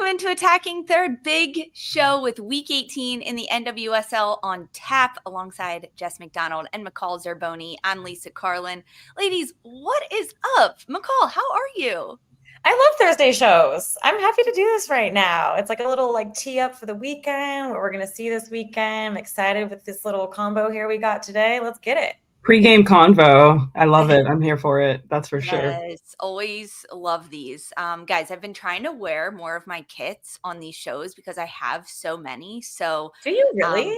into Attacking Third, big show with Week 18 in the NWSL on tap alongside Jess McDonald and McCall Zerboni. I'm Lisa Carlin. Ladies, what is up? McCall, how are you? I love Thursday shows. I'm happy to do this right now. It's like a little tee up for the weekend, what we're going to see this weekend. I'm excited with this little combo here we got today. Let's get it. Pre-game convo. I love it. I'm here for it. That's for sure. Yes, always love these. Guys, I've been trying to wear more of my kits on these shows because I have so many. So do you really?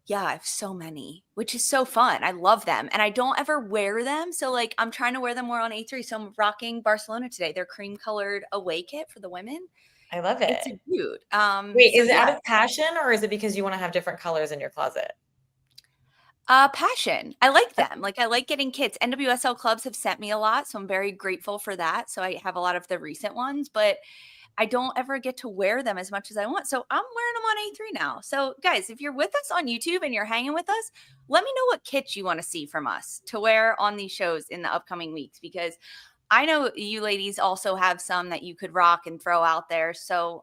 Yeah, I have so many, which is so fun. I love them. And I don't ever wear them. So I'm trying to wear them more on A3. So I'm rocking Barcelona today. Their cream colored away kit for the women. I love it. It's cute. Wait, is it out of passion or is it because you want to have different colors in your closet? Passion. I like them. I like getting kits. NWSL clubs have sent me a lot, so I'm very grateful for that. So I have a lot of the recent ones, but I don't ever get to wear them as much as I want. So I'm wearing them on A3 now. So guys, if you're with us on YouTube and you're hanging with us, let me know what kits you want to see from us to wear on these shows in the upcoming weeks, because I know you ladies also have some that you could rock and throw out there. So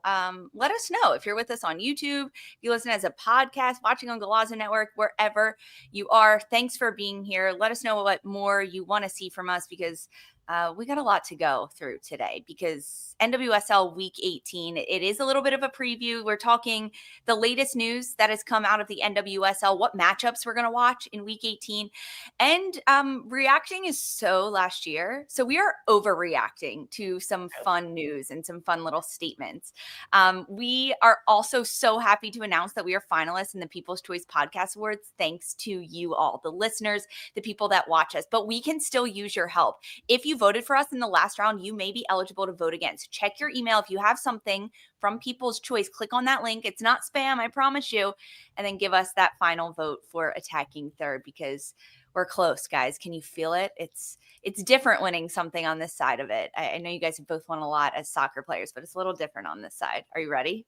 let us know if you're with us on YouTube, if you listen as a podcast, watching on Golazo Network, wherever you are. Thanks for being here. Let us know what more you want to see from us, because we got a lot to go through today, because NWSL Week 18, it is a little bit of a preview. We're talking the latest news that has come out of the NWSL, what matchups we're going to watch in Week 18, and reacting is so last year. So we are overreacting to some fun news and some fun little statements. We are also so happy to announce that we are finalists in the People's Choice Podcast Awards, thanks to you all, the listeners, the people that watch us. But we can still use your help. If you voted for us in the last round, you may be eligible to vote again. So check your email. If you have something from People's Choice, click on that link. It's not spam, I promise you. And then give us that final vote for Attacking Third, because we're close, guys. Can you feel it? It's different winning something on this side of it. I know you guys have both won a lot as soccer players, but it's a little different on this side. Are you ready?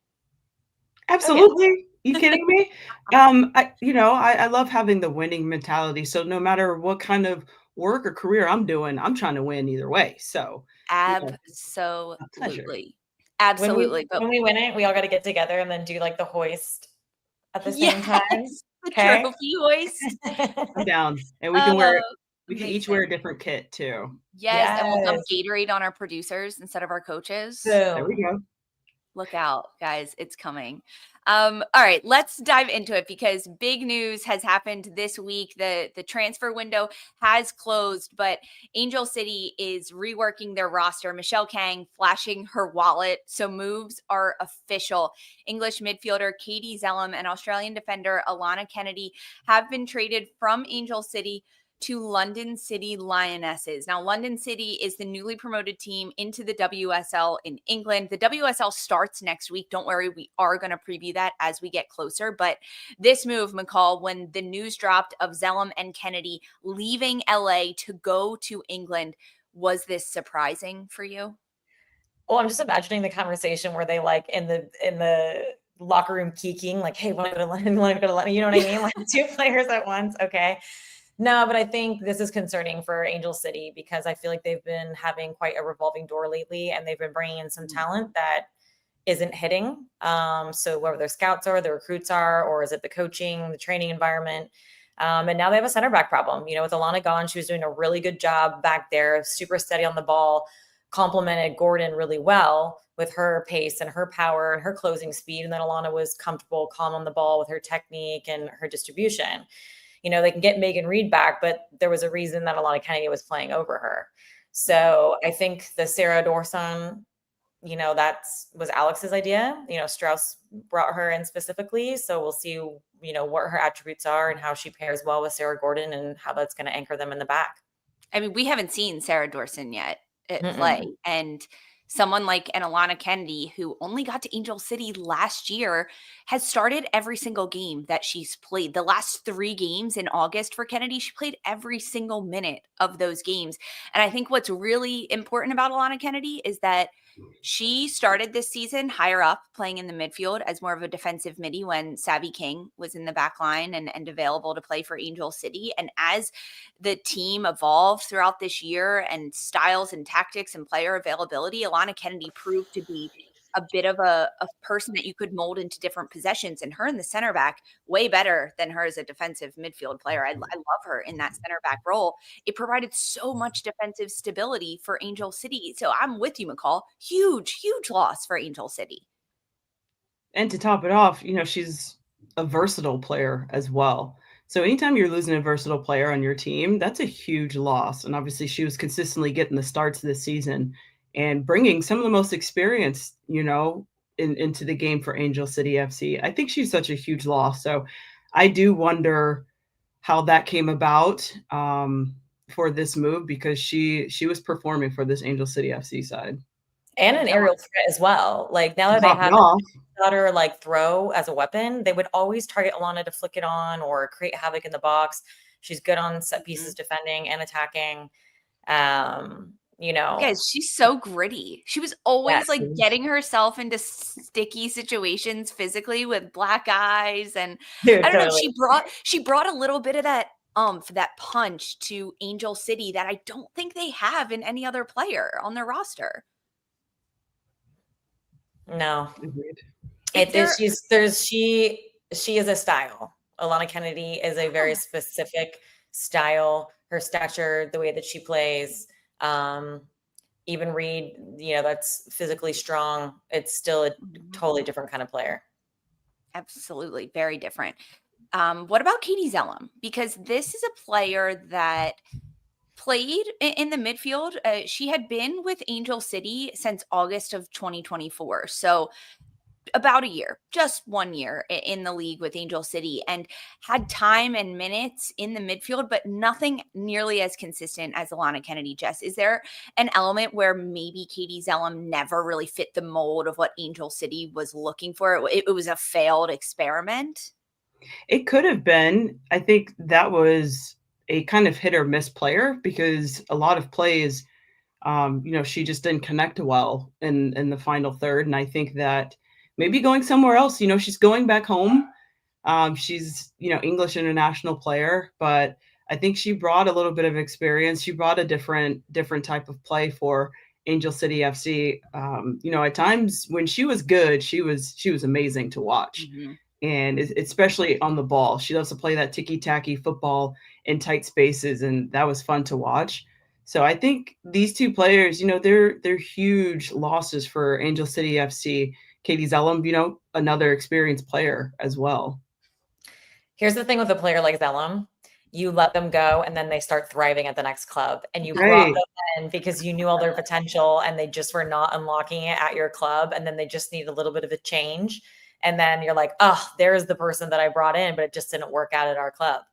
Absolutely. Okay. You kidding me? I love having the winning mentality. So no matter what kind of work or career I'm doing, I'm trying to win either way. So absolutely. Absolutely. When we win it, we all got to get together and then do the hoist at the same time. Okay. Trophy hoist. I'm down. And we can wear we can each wear a different kit too. Yes. And we'll dump Gatorade on our producers instead of our coaches. There we go. Look out, guys. It's coming. All right, let's dive into it, because big news has happened this week. The transfer window has closed, but Angel City is reworking their roster. Michelle Kang flashing her wallet. So moves are official. English midfielder Katie Zelem and Australian defender Alanna Kennedy have been traded from Angel City to London City Lionesses. Now, London City is the newly promoted team into the WSL in England. The WSL starts next week. Don't worry, we are going to preview that as we get closer. But this move, McCall, when the news dropped of Zelem and Kennedy leaving LA to go to England, was this surprising for you? Well, I'm just imagining the conversation where they in the locker room keeking, hey, want to go to London, want to go to London, you know what I mean? Two players at once. Okay. No, but I think this is concerning for Angel City, because I feel like they've been having quite a revolving door lately, and they've been bringing in some talent that isn't hitting. So whether their scouts are, the recruits are, or is it the coaching, the training environment? And now they have a center back problem. With Alanna gone, she was doing a really good job back there, super steady on the ball, complemented Gordon really well with her pace and her power and her closing speed. And then Alanna was comfortable, calm on the ball with her technique and her distribution. They can get Megan Reed back, but there was a reason that Alanna Kennedy was playing over her. So I think the Sarah Dorson, that was Alex's idea. Strauss brought her in specifically. So we'll see, what her attributes are and how she pairs well with Sarah Gordon and how that's going to anchor them in the back. I mean, we haven't seen Sarah Dorson yet play. And someone like an Alanna Kennedy, who only got to Angel City last year, has started every single game that she's played. The last 3 games in August for Kennedy, she played every single minute of those games. And I think what's really important about Alanna Kennedy is that she started this season higher up, playing in the midfield as more of a defensive midi when Savvy King was in the back line and available to play for Angel City. And as the team evolved throughout this year and styles and tactics and player availability, Alanna Kennedy proved to be a bit of a person that you could mold into different possessions. And her in the center back, way better than her as a defensive midfield player. I love her in that center back role. It provided so much defensive stability for Angel City. So I'm with you, McCall. Huge, huge loss for Angel City. And to top it off, she's a versatile player as well. So anytime you're losing a versatile player on your team, that's a huge loss. And obviously she was consistently getting the starts this season and bringing some of the most experience, into the game for Angel City FC. I think she's such a huge loss. So I do wonder how that came about for this move, because she was performing for this Angel City FC side. And an aerial threat as well. Like now that they have her like throw as a weapon, they would always target Alanna to flick it on or create havoc in the box. She's good on set pieces, defending and attacking. Guys, she's so gritty. She was always like getting herself into sticky situations physically with black eyes. And I don't know, she brought a little bit of that that punch to Angel City that I don't think they have in any other player on their roster. No. She is a style. Alanna Kennedy is a very specific style. Her stature, the way that she plays, even Reed, that's physically strong. It's still a totally different kind of player. Absolutely. Very different. What about Katie Zelem? Because this is a player that played in the midfield. She had been with Angel City since August of 2024. So about a year, just 1 year in the league with Angel City, and had time and minutes in the midfield, but nothing nearly as consistent as Alanna Kennedy. Jess, is there an element where maybe Katie Zelem never really fit the mold of what Angel City was looking for? It was a failed experiment? It could have been. I think that was a kind of hit or miss player, because a lot of plays, she just didn't connect well in the final third. And I think that maybe going somewhere else, she's going back home. She's, English international player, but I think she brought a little bit of experience. She brought a different type of play for Angel City FC. At times when she was good, she was amazing to watch. Mm-hmm. And especially on the ball, she loves to play that ticky-tacky football in tight spaces, and that was fun to watch. So I think these two players, they're huge losses for Angel City FC. Katie Zelem, another experienced player as well. Here's the thing with a player like Zelem. You let them go and then they start thriving at the next club, and you brought them in because you knew all their potential and they just were not unlocking it at your club. And then they just need a little bit of a change. And then you're like, oh, there's the person that I brought in, but it just didn't work out at our club.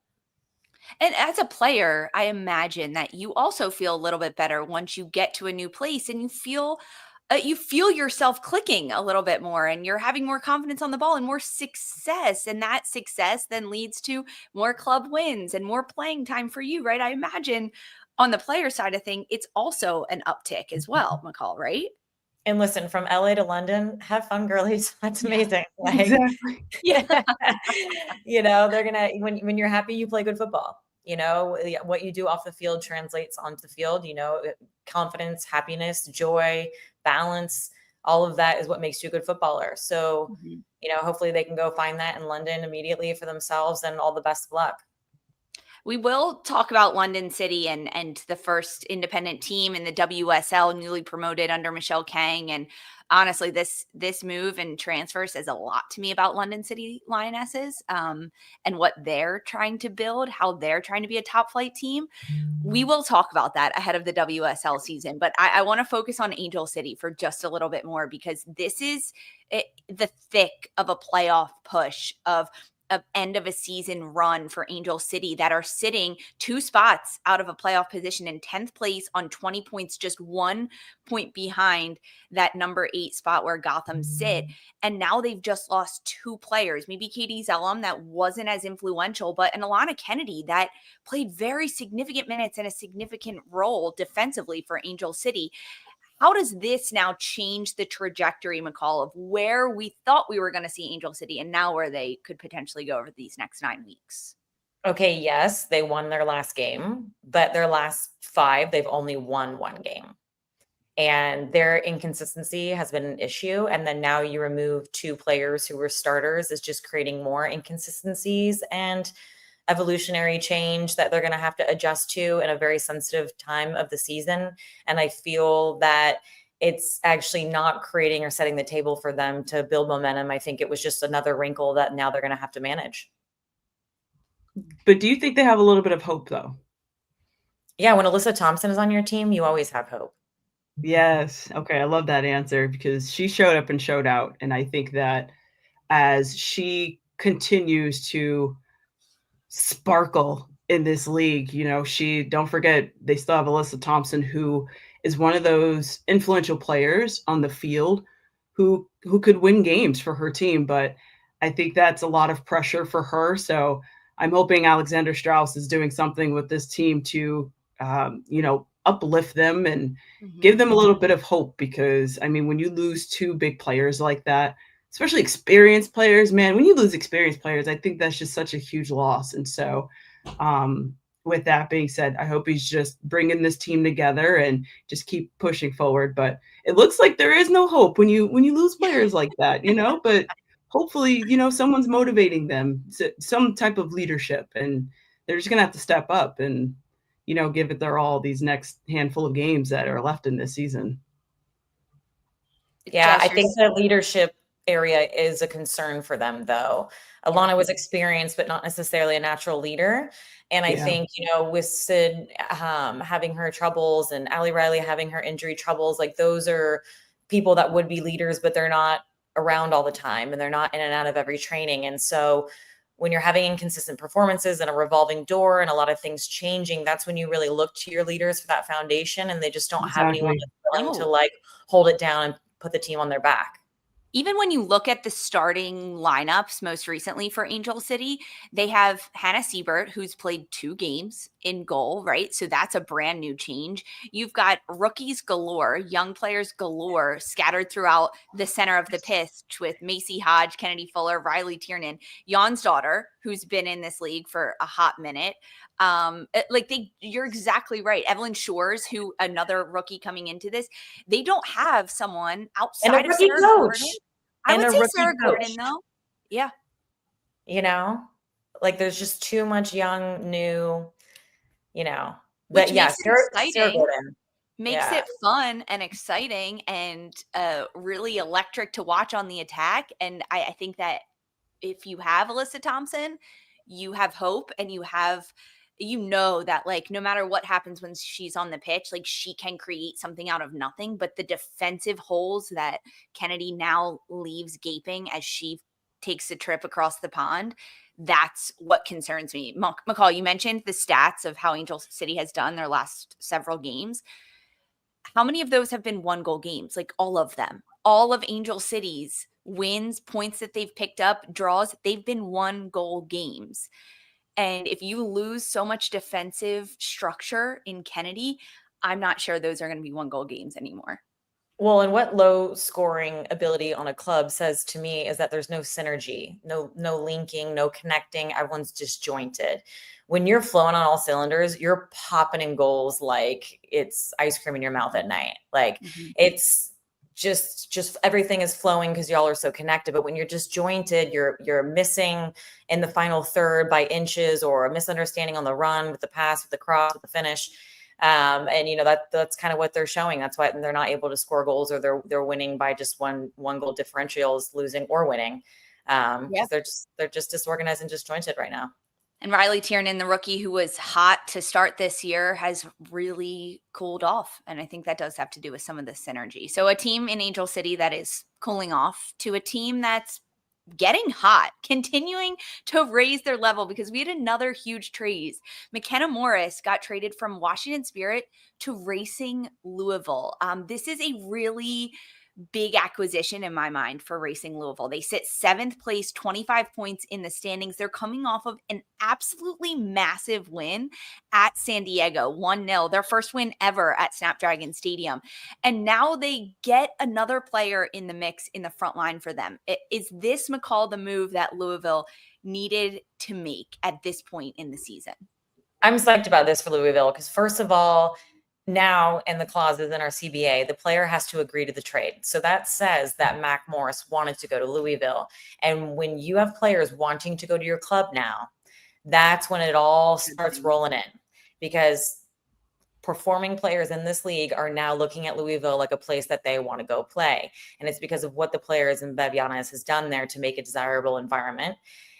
And as a player, I imagine that you also feel a little bit better once you get to a new place and you feel yourself clicking a little bit more, and you're having more confidence on the ball and more success. And that success then leads to more club wins and more playing time for you, right? I imagine on the player side of thing, it's also an uptick as well, McCall, right? And listen, from LA to London, have fun, girlies. That's amazing. Exactly. Yeah. They're going to, when you're happy, you play good football. What you do off the field translates onto the field, confidence, happiness, joy, balance, all of that is what makes you a good footballer. So, hopefully they can go find that in London immediately for themselves, and all the best of luck. We will talk about London City and the first independent team in the WSL, newly promoted under Michelle Kang. And honestly, this move and transfer says a lot to me about London City Lionesses and what they're trying to build, how they're trying to be a top flight team. We will talk about that ahead of the WSL season, but I want to focus on Angel City for just a little bit more, because this is the thick of a playoff push of end of a season run for Angel City that are sitting 2 spots out of a playoff position in 10th place on 20 points, just 1 point behind that number 8 spot where Gotham sit. And now they've just lost 2 players, maybe Katie Zelem, that wasn't as influential, but an Alanna Kennedy that played very significant minutes and a significant role defensively for Angel City. How does this now change the trajectory, McCall, of where we thought we were going to see Angel City and now where they could potentially go over these next 9 weeks? Okay, yes, they won their last game, but their last 5, they've only won 1 game. and their inconsistency has been an issue. And then now you remove 2 players who were starters, is just creating more inconsistencies and evolutionary change that they're going to have to adjust to in a very sensitive time of the season. And I feel that it's actually not creating or setting the table for them to build momentum. I think it was just another wrinkle that now they're going to have to manage. But do you think they have a little bit of hope, though? Yeah, when Alyssa Thompson is on your team, you always have hope. Yes. Okay, I love that answer because she showed up and showed out, and I think that as she continues to sparkle in this league, don't forget they still have Alyssa Thompson, who is one of those influential players on the field who could win games for her team. But I think that's a lot of pressure for her. So I'm hoping Alexander Strauss is doing something with this team to, uplift them and give them a little bit of hope, because I mean, when you lose 2 big players like that, especially experienced players, man, when you lose experienced players, I think that's just such a huge loss. And so, with that being said, I hope he's just bringing this team together and just keep pushing forward. But it looks like there is no hope when you lose players like that, but hopefully, someone's motivating them, some type of leadership, and they're just going to have to step up and, give it their all these next handful of games that are left in this season. Yeah, I think the leadership area is a concern for them, though. Alanna was experienced, but not necessarily a natural leader. And I think, with Sid having her troubles and Allie Riley having her injury troubles, like those are people that would be leaders, but they're not around all the time and they're not in and out of every training. And so when you're having inconsistent performances and a revolving door and a lot of things changing, that's when you really look to your leaders for that foundation, and they just don't have anyone that's willing to like hold it down and put the team on their back. Even when you look at the starting lineups most recently for Angel City, they have Hannah Siebert, who's played 2 games in goal, right? So that's a brand new change. You've got rookies galore, young players galore scattered throughout the center of the pitch with Macy Hodge, Kennedy Fuller, Riley Tiernan, Jan's daughter, who's been in this league for a hot minute. You're exactly right. Evelyn Shores, who another rookie coming into this, they don't have someone outside of Sarah Gordon. I would say Sarah Gordon, though. Yeah. There's just too much young, new, Which makes it exciting. Makes it fun and exciting and really electric to watch on the attack. And I think that if you have Alyssa Thompson, you have hope, and that like no matter what happens when she's on the pitch, like she can create something out of nothing. But the defensive holes that Kennedy now leaves gaping as she takes a trip across the pond, that's what concerns me. McCall, you mentioned the stats of how Angel City has done their last several games. How many of those have been 1-goal games? Like all of them. All of Angel City's wins, points that they've picked up, draws, they've been 1-goal games. And if you lose so much defensive structure in Kennedy, I'm not sure those are going to be 1-goal games anymore. Well, and what low scoring ability on a club says to me is that there's no synergy, no linking, no connecting. Everyone's disjointed. When you're flowing on all cylinders, you're popping in goals like it's ice cream in your mouth at night. Like it's just everything is flowing because y'all are so connected. But when you're disjointed, you're missing in the final third by inches, or a misunderstanding on the run with the pass, with the cross, with the finish. That's kind of what they're showing. That's why they're not able to score goals, or they're winning by just one goal differentials, losing or winning. Because they're just disorganized and disjointed right now. And Riley Tiernan, the rookie who was hot to start this year, has really cooled off. And I think that does have to do with some of the synergy. So a team in Angel City that is cooling off to a team that's getting hot, continuing to raise their level, because we had another huge trade. MaKenna Morris got traded from Washington Spirit to Racing Louisville. This is a really big acquisition in my mind for Racing Louisville. They sit 7th place, 25 points in the standings. They're coming off of an absolutely massive win at San Diego, 1-0, their first win ever at Snapdragon Stadium. And now they get another player in the mix in the front line for them. Is this, McCall, the move that Louisville needed to make at this point in the season? I'm psyched about this for Louisville because, first of all, now in the clauses in our CBA, the player has to agree to the trade. So that says that Mac Morris wanted to go to Louisville. And when you have players wanting to go to your club now, that's when it all starts rolling in, because performing players in this league are now looking at Louisville like a place that they want to go play. And it's because of what the players in Bev Yanez has done there to make a desirable environment.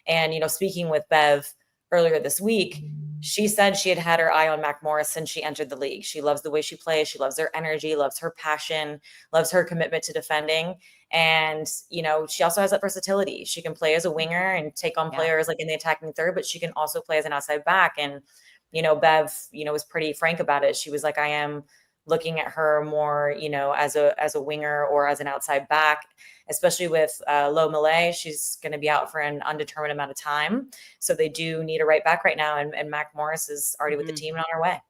And, speaking with Bev earlier this week, she said she had her eye on Mac Morris since she entered the league. She loves the way she plays. She loves her energy, loves her passion, loves her commitment to defending. And, she also has that versatility. She can play as a winger and take on players like in the attacking third, but she can also play as an outside back. And, Bev, was pretty frank about it. She was like, I am looking at her more, as a winger or as an outside back, especially with Ludmila. She's going to be out for an undetermined amount of time. So they do need a right back right now. And Mac Morris is already with the team and on her way.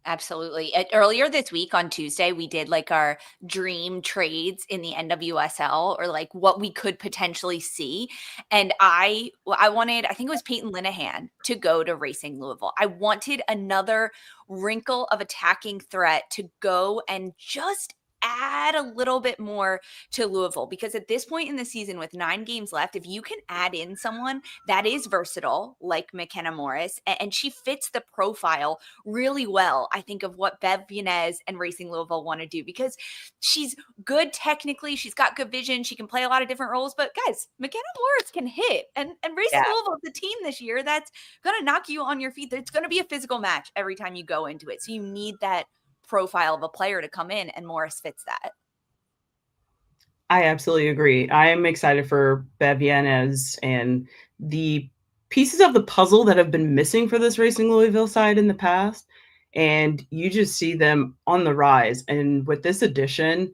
Absolutely. Earlier this week on Tuesday, we did like our dream trades in the NWSL, or like what we could potentially see. And I wanted, I think it was Peyton Linehan to go to Racing Louisville. I wanted another wrinkle of attacking threat to go and just add a little bit more to Louisville, because at this point in the season with 9 games left, if you can add in someone that is versatile like McKenna Morris, and she fits the profile really well, I think, of what Bev Yanez and Racing Louisville want to do, because she's good technically, she's got good vision, she can play a lot of different roles, but guys, McKenna Morris can hit, and Racing Louisville is the team this year that's going to knock you on your feet. It's going to be a physical match every time you go into it, so you need that profile of a player to come in, and Morris fits that. I absolutely agree. I am excited for Bev Yanez and the pieces of the puzzle that have been missing for this Racing Louisville side in the past. And you just see them on the rise. And with this addition,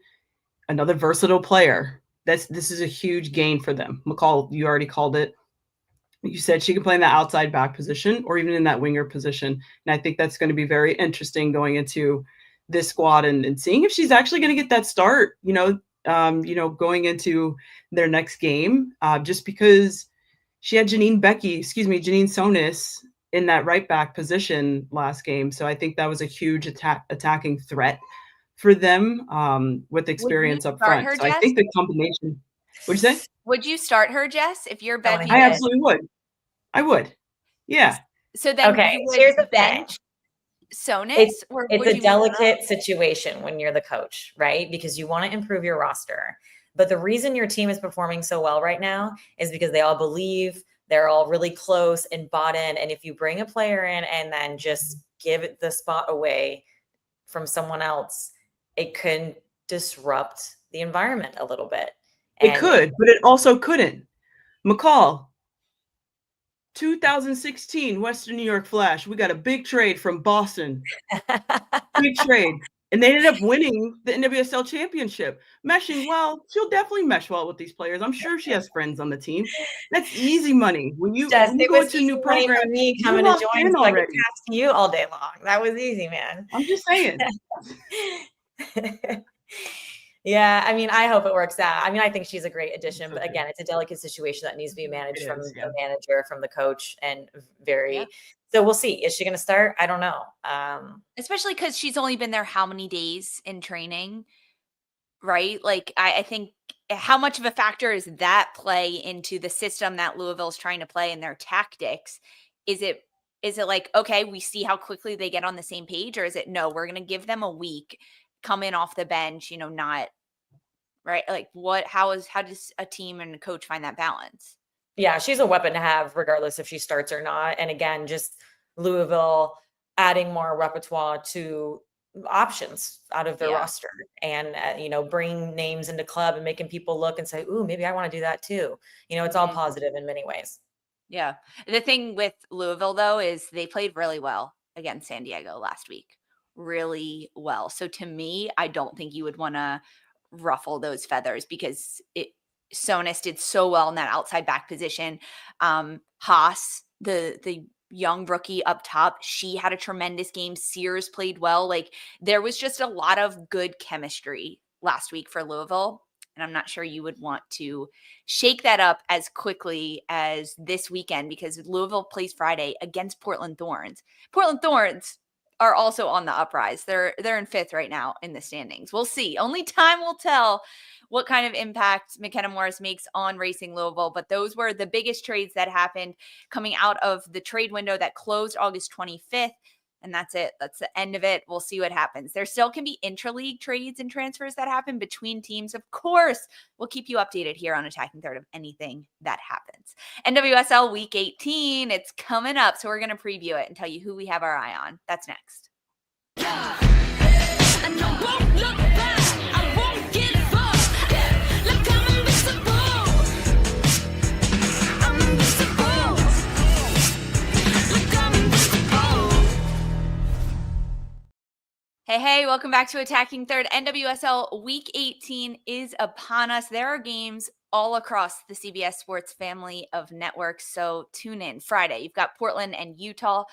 another versatile player. This is a huge gain for them. McCall, you already called it. You said she can play in the outside back position or even in that winger position. And I think that's going to be very interesting going into this squad and seeing if she's actually going to get that start, going into their next game, just because she had Janine Sonis in that right back position last game. So I think that was a huge attacking threat for them with experience up front. Her, so I think the combination. What'd you say? Would you start her, Jess, if you're Bev? I absolutely would. I would. Yeah. So then here's the bench Sonis? It's a delicate situation when you're the coach, right? Because you want to improve your roster. But the reason your team is performing so well right now is because they all believe, they're all really close and bought in. And if you bring a player in and then just give the spot away from someone else, it could disrupt the environment a little bit. It could, but it also couldn't. McCall, 2016 Western New York Flash. We got a big trade from Boston. Big trade. And they ended up winning the NWSL championship. Meshing well, she'll definitely mesh well with these players. I'm sure she has friends on the team. That's easy money. When you go to a new program, for me coming to join, so I could pass to you all day long. That was easy, man. I'm just saying. Yeah, I mean, I hope it works out. I mean, I think she's a great addition, but again, it's a delicate situation that needs to be managed from the manager, from the coach, and so we'll see. Is she going to start? I don't know. Especially because she's only been there how many days in training, right? Like, I think how much of a factor is that play into the system that Louisville's trying to play and their tactics? Is it like, okay, we see how quickly they get on the same page, or is it, no, we're going to give them a week, come in off the bench, not right? Like how does a team and a coach find that balance? Yeah, she's a weapon to have regardless if she starts or not. And again, just Louisville adding more repertoire to options out of their roster and, bringing names into club and making people look and say, ooh, maybe I want to do that too. It's all positive in many ways. Yeah. The thing with Louisville, though, is they played really well against San Diego last week. Really well. So to me, I don't think you would want to ruffle those feathers, because Sonis did so well in that outside back position. Haas, the young rookie up top, she had a tremendous game. Sears played well. Like, there was just a lot of good chemistry last week for Louisville. And I'm not sure you would want to shake that up as quickly as this weekend, because Louisville plays Friday against Portland Thorns. Portland Thorns are also on the uprise. They're in 5th right now in the standings. We'll see. Only time will tell what kind of impact McKenna Morris makes on Racing Louisville. But those were the biggest trades that happened coming out of the trade window that closed August 25th. And that's it. That's the end of it. We'll see what happens. There still can be intra-league trades and transfers that happen between teams. Of course, we'll keep you updated here on Attacking Third of anything that happens. NWSL Week 18, it's coming up. So we're going to preview it and tell you who we have our eye on. That's next. Hey, welcome back to Attacking Third. NWSL Week 18 is upon us. There are games all across the CBS Sports family of networks, so tune in. Friday, you've got Portland and Utah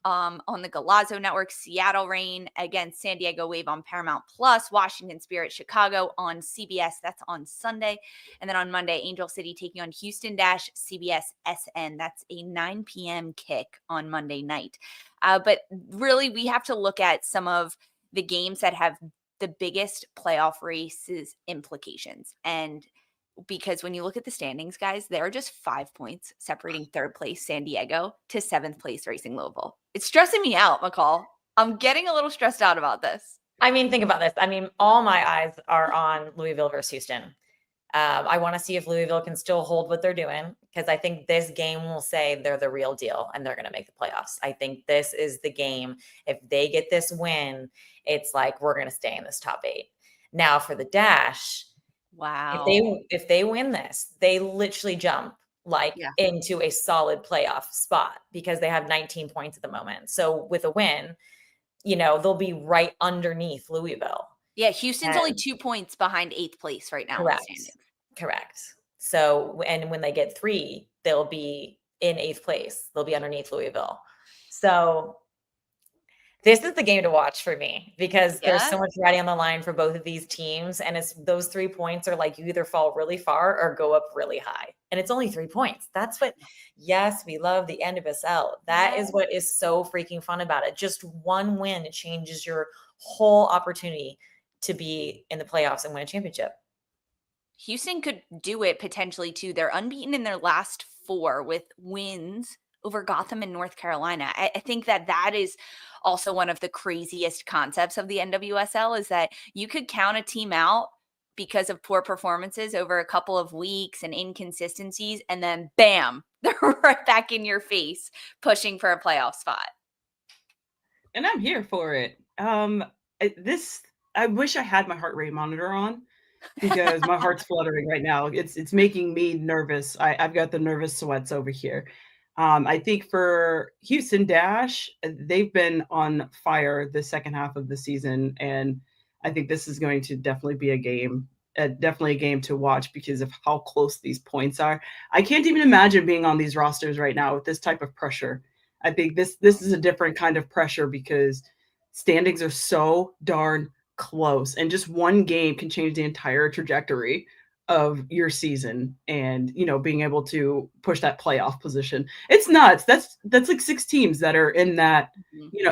on the Golazo Network, Seattle Reign against San Diego Wave on Paramount Plus, Washington Spirit Chicago on CBS. That's on Sunday. And then on Monday, Angel City taking on Houston-CBS SN. That's a 9 p.m. kick on Monday night. But really, we have to look at some of the games that have the biggest playoff races implications. And because when you look at the standings, guys, there are just 5 points separating 3rd place San Diego to 7th place Racing Louisville. It's stressing me out, McCall. I'm getting a little stressed out about this. I mean, think about this. I mean, all my eyes are on Louisville versus Houston. I want to see if Louisville can still hold what they're doing, because I think this game will say they're the real deal and they're going to make the playoffs. I think this is the game. If they get this win, it's like we're going to stay in this top 8. Now for the Dash, wow, if they win this, they literally jump into a solid playoff spot because they have 19 points at the moment. So with a win, they'll be right underneath Louisville. Yeah, Houston's only 2 points behind 8th place right now. Correct. So, and when they get 3, they'll be in 8th place. They'll be underneath Louisville. So this is the game to watch for me because there's so much riding on the line for both of these teams. And it's those 3 points are like you either fall really far or go up really high. And it's only 3 points. That's what, yes, we love the NWSL. That is what is so freaking fun about it. Just one win changes your whole opportunity to be in the playoffs and win a championship. Houston could do it potentially too. They're unbeaten in their last 4 with wins over Gotham and North Carolina. I think that is also one of the craziest concepts of the NWSL is that you could count a team out because of poor performances over a couple of weeks and inconsistencies, and then bam, they're right back in your face pushing for a playoff spot. And I'm here for it. I wish I had my heart rate monitor on because my heart's fluttering right now. It's making me nervous. I've got the nervous sweats over here. I think for Houston Dash, they've been on fire the second half of the season, and I think this is going to definitely be definitely a game to watch because of how close these points are. I can't even imagine being on these rosters right now with this type of pressure. I think this is a different kind of pressure because standings are so darn close, and just one game can change the entire trajectory of your season and being able to push that playoff position. It's nuts. That's like 6 teams that are in that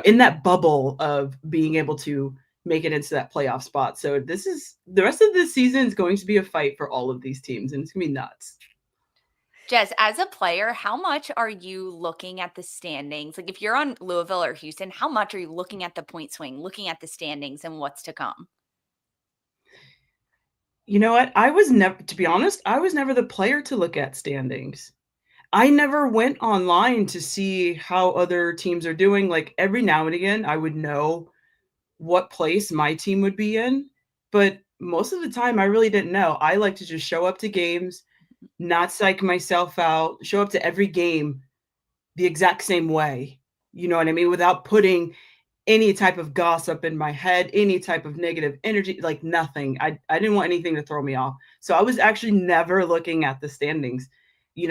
in that bubble of being able to make it into that playoff spot. So this is the rest of the season is going to be a fight for all of these teams, and it's gonna be nuts. Jess, as a player, how much are you looking at the standings? Like if you're on Louisville or Houston, how much are you looking at the point swing, looking at the standings and what's to come? You know what? To be honest, I was never the player to look at standings. I never went online to see how other teams are doing. Like every now and again, I would know what place my team would be in. But most of the time, I really didn't know. I like to just show up to games, not psych myself out, show up to every game the exact same way. You know what I mean? Without putting any type of gossip in my head, any type of negative energy, like nothing. I didn't want anything to throw me off. So I was actually never looking at the standings.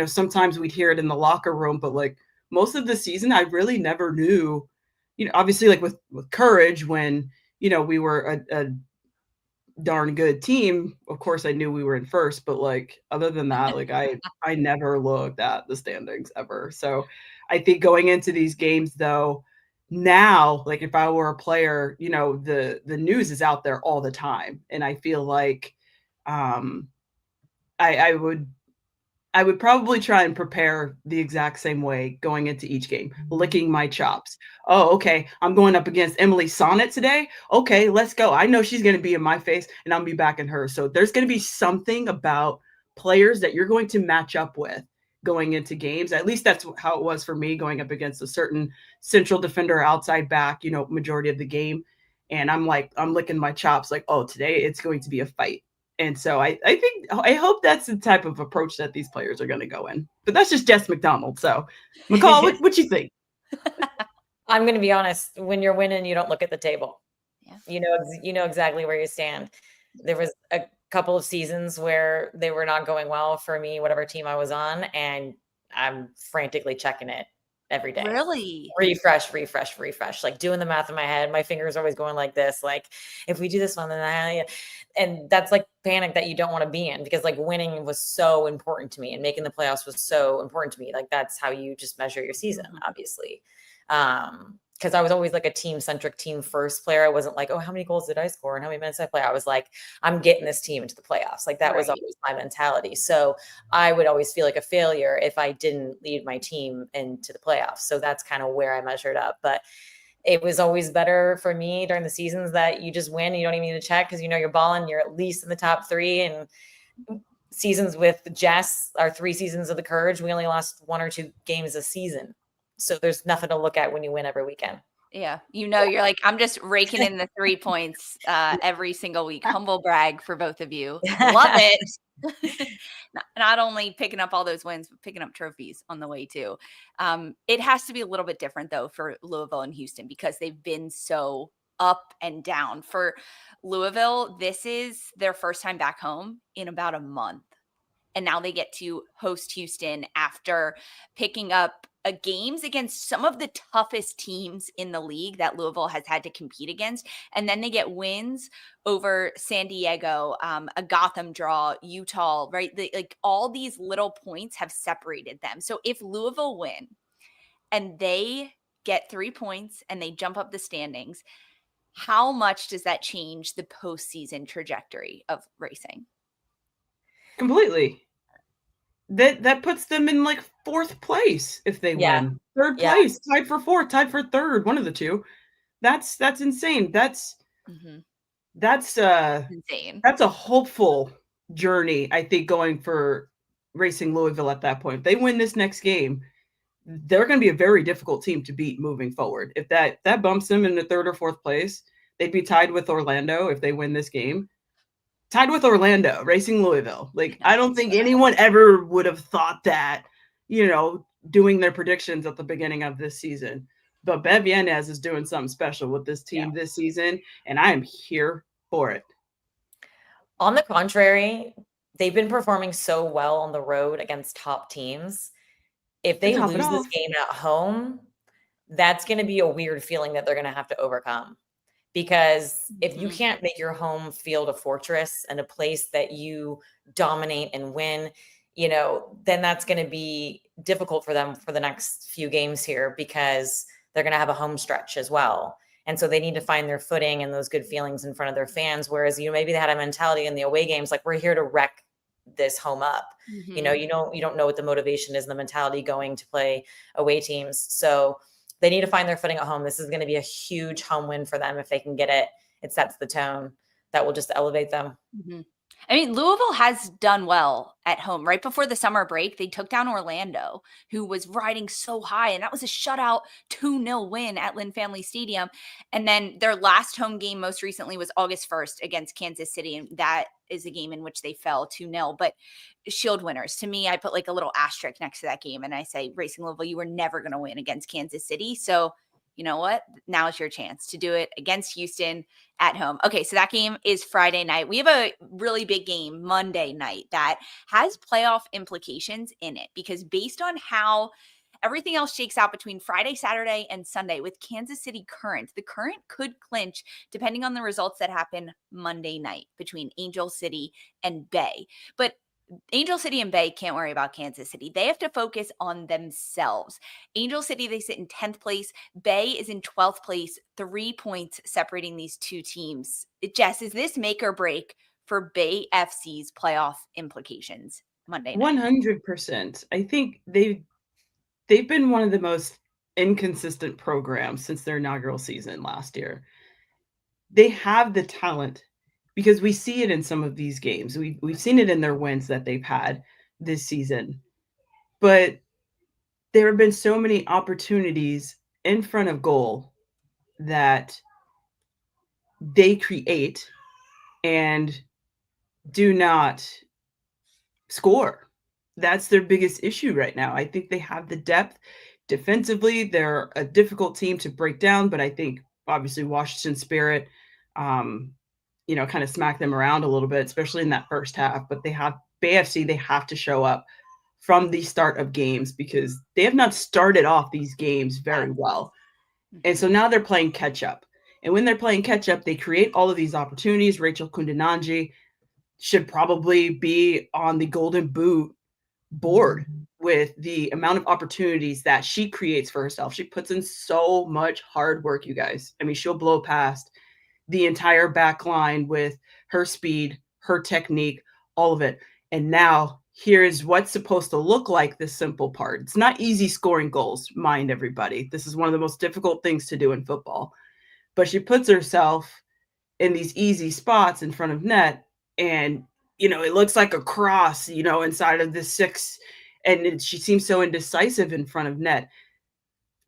Sometimes we'd hear it in the locker room, but like most of the season, I really never knew, obviously like with Courage when, we were a darn good team. Of course I knew we were in first, but like, other than that, like I never looked at the standings ever. So I think going into these games though, Now, like if I were a player, you know, the news is out there all the time. And I feel like I would probably try and prepare the exact same way going into each game, licking my chops. Oh, okay. I'm going up against Emily Sonnet today. Okay, let's go. I know she's going to be in my face and I'll be back in her. So there's going to be something about players that you're going to match up with going into games. At least that's how it was for me going up against a certain central defender, outside back, you know, majority of the game. And I'm licking my chops like, oh, today it's going to be a fight. And so I hope that's the type of approach that these players are going to go in. But that's just Jess McDonald. So, McCall, what you think? I'm going to be honest. When you're winning, you don't look at the table. Yeah. You know exactly where you stand. There was a couple of seasons where they were not going well for me, whatever team I was on, and I'm frantically checking it every day. Really? Refresh, like doing the math in my head. My fingers are always going like this. Like if we do this one, then and that's like panic that you don't want to be in, because like winning was so important to me and making the playoffs was so important to me. Like that's how you just measure your season, obviously. Because I was always like a team-centric, team-first player. I wasn't like, oh, how many goals did I score and how many minutes did I play? I was like, I'm getting this team into the playoffs. Like that was always my mentality. So I would always feel like a failure if I didn't lead my team into the playoffs. So that's kind of where I measured up. But it was always better for me during the seasons that you just win. You don't even need to check because you know you're balling. You're at least in the top 3. And seasons with Jess, our 3 seasons of the Courage, we only lost 1 or 2 games a season. So there's nothing to look at when you win every weekend. Yeah. You know, you're like, I'm just raking in the 3 points every single week. Humble brag for both of you. Love it. Not only picking up all those wins, but picking up trophies on the way too. It has to be a little bit different though for Louisville and Houston because they've been so up and down. For Louisville, this is their first time back home in about a month. And now they get to host Houston after picking up games against some of the toughest teams in the league that Louisville has had to compete against. And then they get wins over San Diego, a Gotham draw, Utah, right? Like all these little points have separated them. So if Louisville win and they get 3 points and they jump up the standings, how much does that change the postseason trajectory of racing? Completely. That puts them in like 4th place if they win. 3rd place, tied for 4th, tied for 3rd, one of the two. That's insane. That's insane. That's a hopeful journey, I think, going for Racing Louisville at that point. If they win this next game, they're going to be a very difficult team to beat moving forward. If that bumps them into 3rd or 4th place, they'd be tied with Orlando if they win this game. Tied with Orlando, Racing Louisville. Like, I don't think anyone ever would have thought that, you know, doing their predictions at the beginning of this season. But Bev Yanez is doing something special with this team this season, and I am here for it. On the contrary, they've been performing so well on the road against top teams. If they lose this game at home, that's going to be a weird feeling that they're going to have to overcome. Because if you can't make your home field a fortress and a place that you dominate and win, you know, then that's going to be difficult for them for the next few games here because they're going to have a home stretch as well. And so they need to find their footing and those good feelings in front of their fans. Whereas, you know, maybe they had a mentality in the away games, like we're here to wreck this home up. You know, you don't know what the motivation is and the mentality going to play away teams. So they need to find their footing at home. This is going to be a huge home win for them. If they can get it, it sets the tone that will just elevate them. I mean, Louisville has done well at home. Right before the summer break, they took down Orlando, who was riding so high, and that was a shutout 2-0 win at Lynn Family Stadium. And then their last home game most recently was August 1st against Kansas City, and that is a game in which they fell 2-0. But Shield winners, to me, I put like a little asterisk next to that game, and I say, Racing Louisville, you were never going to win against Kansas City. So you know what? Now is your chance to do it against Houston at home. Okay, so that game is Friday night. We have a really big game Monday night that has playoff implications in it because based on how everything else shakes out between Friday, Saturday, and Sunday with Kansas City Current, the Current could clinch depending on the results that happen Monday night between Angel City and Bay. But Angel City and Bay can't worry about Kansas City. They have to focus on themselves. Angel City, they sit in 10th place. Bay is in 12th place, 3 points separating these two teams. Jess, is this make or break for Bay FC's playoff implications Monday night? 100%. I think they've been one of the most inconsistent programs since their inaugural season last year. They have the talent because we see it in some of these games. We've seen it in their wins that they've had this season. But there have been so many opportunities in front of goal that they create and do not score. That's their biggest issue right now. I think they have the depth defensively. They're a difficult team to break down, but I think obviously Washington Spirit, kind of smacked them around a little bit, especially in that first half. But Bay FC, they have to show up from the start of games because they have not started off these games very well. And so now they're playing catch up. And when they're playing catch up, they create all of these opportunities. Rachel Kundananji should probably be on the Golden Boot board with the amount of opportunities that she creates for herself. She puts in so much hard work, you guys. I mean, she'll blow past the entire back line with her speed, her technique, all of it. And now here's what's supposed to look like the simple part. It's not easy scoring goals, mind everybody. This is one of the most difficult things to do in football. But she puts herself in these easy spots in front of net, and it looks like a cross, inside of the 6, and she seems so indecisive in front of net.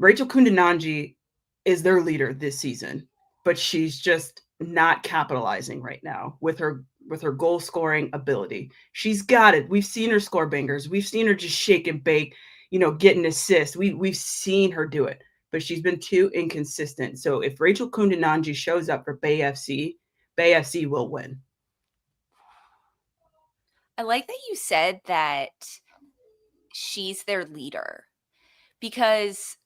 Rachel Kundananji is their leader this season, but she's just not capitalizing right now with her goal scoring ability. She's got it. We've seen her score bangers. We've seen her just shake and bake, get an assist. We've seen her do it, but she's been too inconsistent. So if Rachel Kundananji shows up for Bay FC will win. I like that you said that she's their leader, because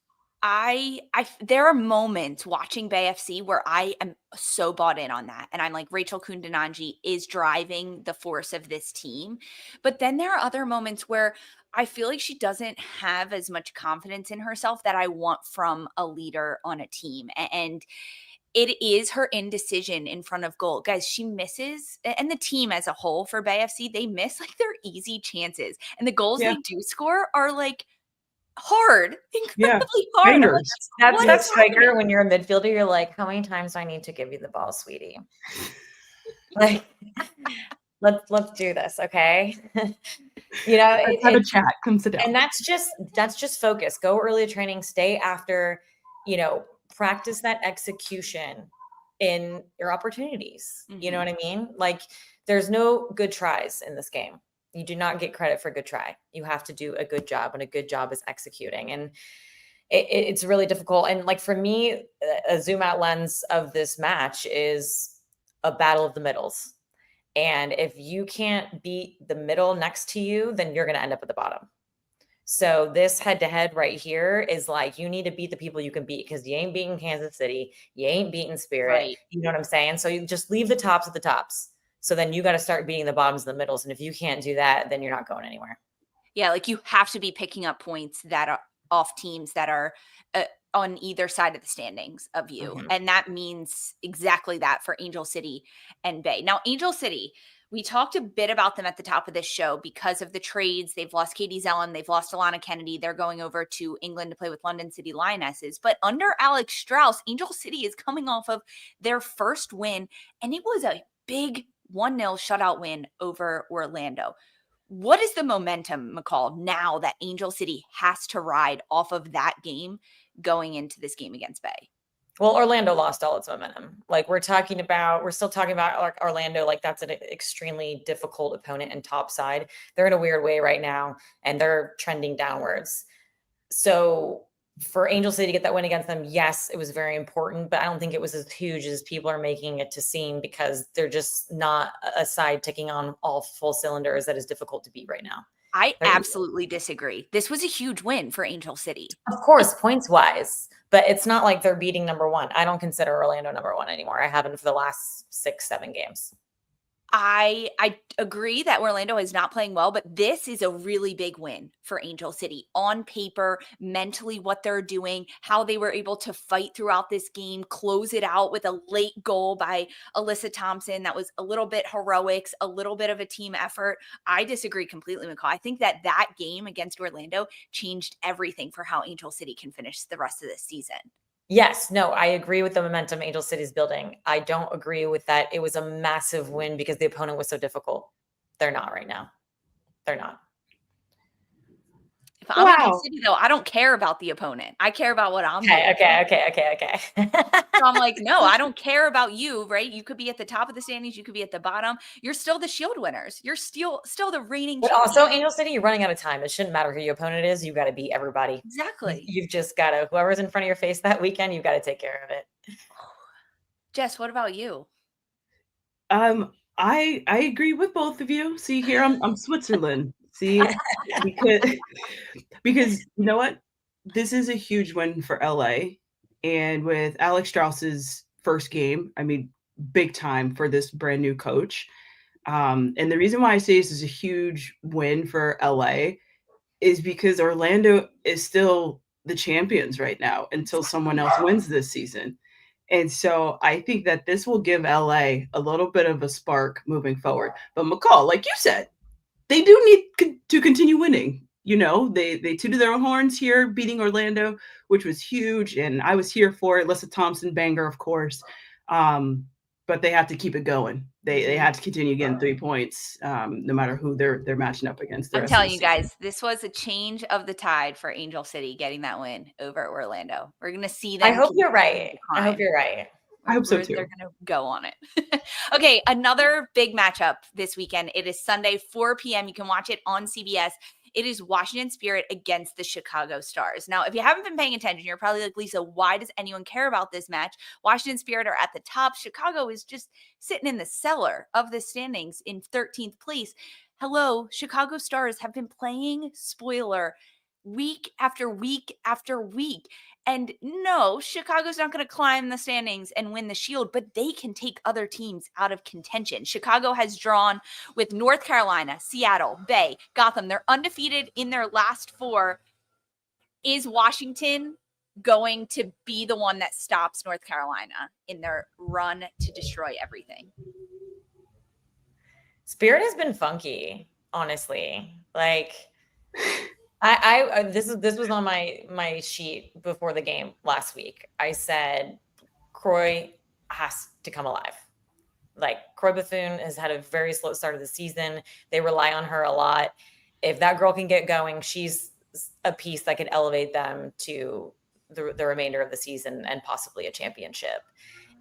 there are moments watching Bay FC where I am so bought in on that. And I'm like, Rachel Kundananji is driving the force of this team. But then there are other moments where I feel like she doesn't have as much confidence in herself that I want from a leader on a team. And it is her indecision in front of goal. Guys, she misses, and the team as a whole for Bay FC, they miss like their easy chances. And the goals they do score are like hard, incredibly hard. Like, that's that striker when you're a midfielder, you're like, how many times do I need to give you the ball, sweetie? Like, let's do this, okay? Let's have a chat. Come sit down. And that's just focus. Go early to training, stay after, practice that execution in your opportunities. Mm-hmm. You know what I mean? Like, there's no good tries in this game. You do not get credit for a good try. You have to do a good job, and a good job is executing. And it's really difficult. And like for me, a zoom out lens of this match is a battle of the middles. And if you can't beat the middle next to you, then you're going to end up at the bottom. So this head-to-head right here is like, you need to beat the people you can beat, because you ain't beating Kansas City. You ain't beating Spirit. Right. You know what I'm saying? So you just leave the tops at the tops. So then you got to start beating the bottoms and the middles. And if you can't do that, then you're not going anywhere. Yeah, like you have to be picking up points that are off teams that are on either side of the standings of you. Mm-hmm. And that means exactly that for Angel City and Bay. Now, Angel City, we talked a bit about them at the top of this show because of the trades. They've lost Katie Zelem. They've lost Alanna Kennedy. They're going over to England to play with London City Lionesses. But under Alex Strauss, Angel City is coming off of their first win, and it was a big 1-0 shutout win over Orlando. What is the momentum, McCall, now that Angel City has to ride off of that game going into this game against Bay? Well, Orlando lost all its momentum. Like we're still talking about like Orlando, like that's an extremely difficult opponent and top side. They're in a weird way right now, and they're trending downwards. So for Angel City to get that win against them, yes, it was very important, but I don't think it was as huge as people are making it to seem, because they're just not a side ticking on all full cylinders that is difficult to beat right now. I absolutely disagree. This was a huge win for Angel City. Of course, points wise, but it's not like they're beating number one. I don't consider Orlando number one anymore. I haven't for the last 6-7 games. I agree that Orlando is not playing well, but this is a really big win for Angel City. On paper, mentally, what they're doing, how they were able to fight throughout this game, close it out with a late goal by Alyssa Thompson. That was a little bit heroics, a little bit of a team effort. I disagree completely, McCall. I think that game against Orlando changed everything for how Angel City can finish the rest of this season. Yes, no, I agree with the momentum Angel City's building. I don't agree with that. It was a massive win because the opponent was so difficult. They're not right now. They're not. If I'm Angel City, though, I don't care about the opponent. I care about what I'm doing. Okay. So I'm like, no, I don't care about you, right? You could be at the top of the standings. You could be at the bottom. You're still the Shield winners. You're still the reigning But champions. also, Angel City, you're running out of time. It shouldn't matter who your opponent is. You got to beat everybody. Exactly. You've just got to, whoever's in front of your face that weekend, you've got to take care of it. Jess, what about you? I agree with both of you. See, here I'm Switzerland. See, because you know what? This is a huge win for LA. And with Alex Strauss's first game, I mean, big time for this brand new coach. And the reason why I say this is a huge win for LA is because Orlando is still the champions right now until someone else wins this season. And so I think that this will give LA a little bit of a spark moving forward. But McCall, like you said, they do need to continue winning. You know, they tooted their own horns here, beating Orlando, which was huge. And I was here for it. Alyssa Thompson banger, of course. But they have to keep it going. They have to continue getting 3 points, no matter who they're matching up against. I'm telling you guys, this was a change of the tide for Angel City getting that win over Orlando. We're going to see them. I hope you're right. I hope you're right. I hope so too. They're going to go on it. Okay, another big matchup this weekend. It is Sunday, 4 p.m. You can watch it on CBS. It is Washington Spirit against the Chicago Stars. Now, if you haven't been paying attention, you're probably like, Lisa, why does anyone care about this match? Washington Spirit are at the top. Chicago is just sitting in the cellar of the standings in 13th place. Hello, Chicago Stars have been playing spoiler week after week after week. And no, Chicago's not going to climb the standings and win the Shield, but they can take other teams out of contention. Chicago has drawn with North Carolina, Seattle, Bay, Gotham. They're undefeated in their last 4. Is Washington going to be the one that stops North Carolina in their run to destroy everything? Spirit has been funky, honestly. Like, I this was on my sheet before the game last week. I said Croy has to come alive. Like, Croy Bethune has had a very slow start of the season. They rely on her a lot. If that girl can get going, she's a piece that could elevate them to the remainder of the season and possibly a championship.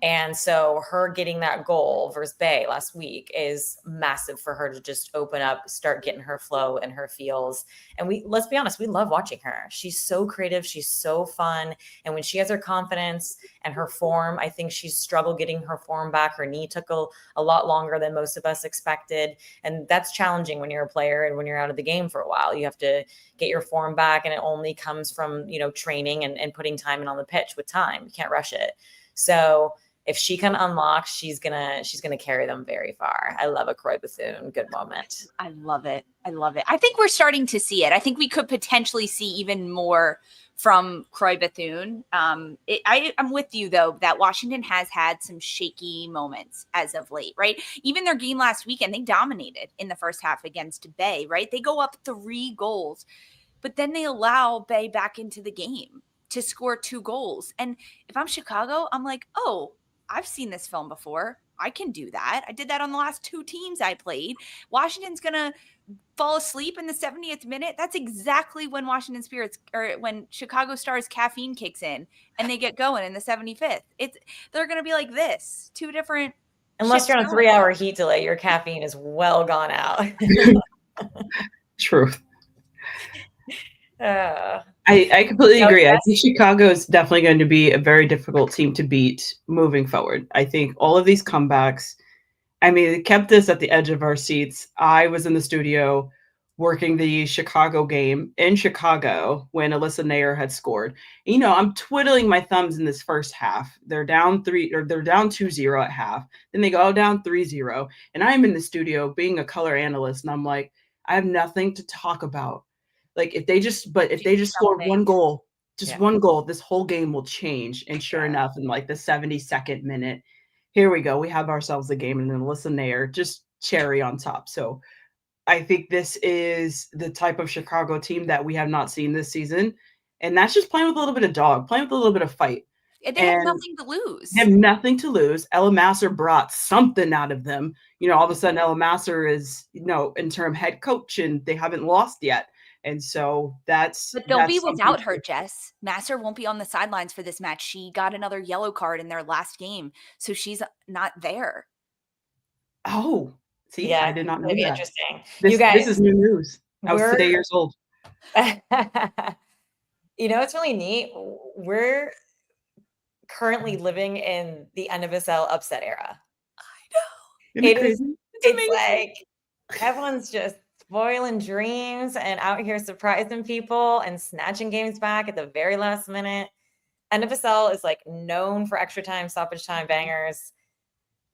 And so her getting that goal versus Bay last week is massive for her to just open up, start getting her flow and her feels. And let's be honest, we love watching her. She's so creative. She's so fun. And when she has her confidence and her form, I think she's struggled getting her form back. Her knee took a lot longer than most of us expected. And that's challenging when you're a player and when you're out of the game for a while. You have to get your form back. And it only comes from, training and putting time in on the pitch with time. You can't rush it. So if she can unlock, she's gonna carry them very far. I love a Croy Bethune good moment. I love it. I think we're starting to see it. I think we could potentially see even more from Croy Bethune. I'm with you, though, that Washington has had some shaky moments as of late, right? Even their game last weekend, they dominated in the first half against Bay, right? They go up 3 goals, but then they allow Bay back into the game to score 2 goals. And if I'm Chicago, I'm like, oh, I've seen this film before. I can do that. I did that on the last 2 teams I played. Washington's going to fall asleep in the 70th minute. That's exactly when when Chicago Stars caffeine kicks in and they get going in the 75th. They're going to be like this. 2 different. Unless you're on a 3-hour heat delay, your caffeine is well gone out. True. I completely agree. I think Chicago is definitely going to be a very difficult team to beat moving forward. I think all of these comebacks, it kept us at the edge of our seats. I was in the studio working the Chicago game in Chicago when Alyssa Nair had scored. You know, I'm twiddling my thumbs in this first half. They're down 2-0 at half. Then they go down 3-0. And I'm in the studio being a color analyst, and I'm like, I have nothing to talk about. Like if they just score one goal, one goal, this whole game will change. And sure enough, in like the 72nd minute, here we go. We have ourselves a game, and then Alyssa Nair, just cherry on top. So I think this is the type of Chicago team that we have not seen this season. And that's just playing with a little bit of dog, playing with a little bit of fight. They have nothing to lose. They have nothing to lose. Ella Masser brought something out of them. You know, all of a sudden Ella Masser is, you know, interim head coach, and they haven't lost yet. And so but they'll be without her, Jess. Masser won't be on the sidelines for this match. She got another yellow card in their last game, so she's not there. Oh, see, I did not know that. Interesting. You guys, this is new news. I was today years old. You know, it's really neat. We're currently living in the NWSL upset era. I know. It's like everyone's just spoiling dreams and out here surprising people and snatching games back at the very last minute. NWSL is like known for extra time, stoppage time bangers.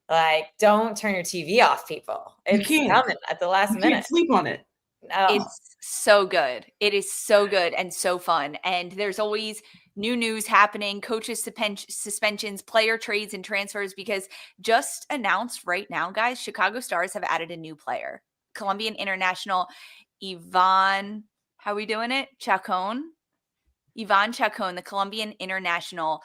Like, don't turn your TV off, people. It's coming at the last minute. Can't sleep on it. No. It's so good. It is so good and so fun. And there's always new news happening, coaches suspensions, player trades and transfers, because just announced right now, guys, Chicago Stars have added a new player. Colombian international Ivonne, how are we doing it? Chacón? Ivonne Chacón, the Colombian international.